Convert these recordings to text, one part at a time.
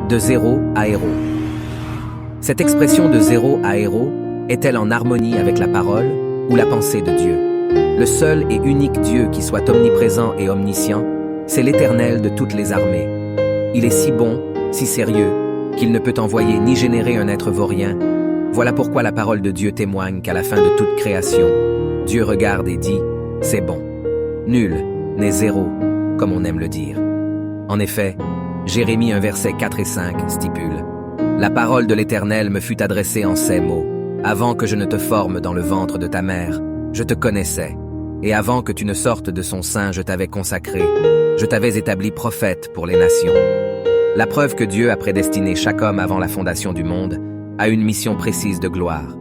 De zéro à héros. Cette expression de zéro à héros est-elle en harmonie avec la parole ou la pensée de Dieu? Le seul et unique Dieu qui soit omniprésent et omniscient, c'est l'Éternel de toutes les armées. Il est si bon, si sérieux, qu'il ne peut envoyer ni générer un être vaurien. Voilà pourquoi la parole de Dieu témoigne qu'à la fin de toute création, Dieu regarde et dit « c'est bon ». Nul n'est zéro, comme on aime le dire. En effet, Jérémie 1 verset 4 et 5 stipule « La parole de l'Éternel me fut adressée en ces mots. Avant que je ne te forme dans le ventre de ta mère, je te connaissais. Et avant que tu ne sortes de son sein, je t'avais consacré. Je t'avais établi prophète pour les nations. » La preuve que Dieu a prédestiné chaque homme avant la fondation du monde a une mission précise de gloire.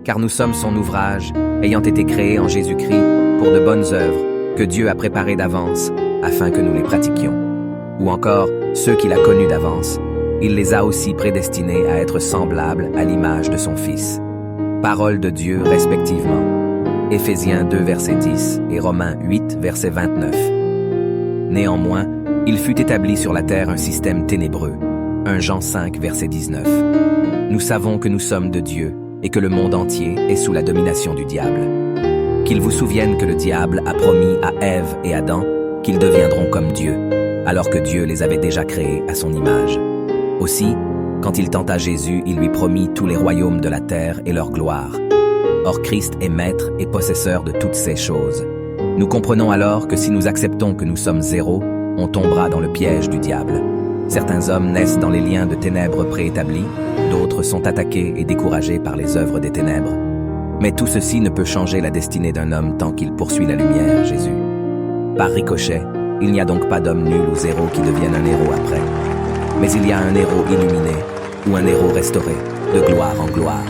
Car nous sommes son ouvrage, ayant été créés en Jésus-Christ pour de bonnes œuvres que Dieu a préparées d'avance afin que nous les pratiquions. Ou encore, ceux qu'il a connus d'avance, il les a aussi prédestinés à être semblables à l'image de son Fils. Paroles de Dieu respectivement. Éphésiens 2 verset 10 et Romains 8 verset 29. Néanmoins, il fut établi sur la terre un système ténébreux. 1 Jean 5 verset 19. Nous savons que nous sommes de Dieu et que le monde entier est sous la domination du diable. Qu'il vous souvienne que le diable a promis à Ève et Adam qu'ils deviendront comme Dieu, alors que Dieu les avait déjà créés à son image. Aussi, quand il tenta Jésus, il lui promit tous les royaumes de la terre et leur gloire. Or Christ est maître et possesseur de toutes ces choses. Nous comprenons alors que si nous acceptons que nous sommes zéro, on tombera dans le piège du diable. Certains hommes naissent dans les liens de ténèbres préétablis, d'autres sont attaqués et découragés par les œuvres des ténèbres. Mais tout ceci ne peut changer la destinée d'un homme tant qu'il poursuit la lumière, Jésus. Par ricochet, il n'y a donc pas d'homme nul ou zéro qui devienne un héros après. Mais il y a un héros illuminé ou un héros restauré, de gloire en gloire.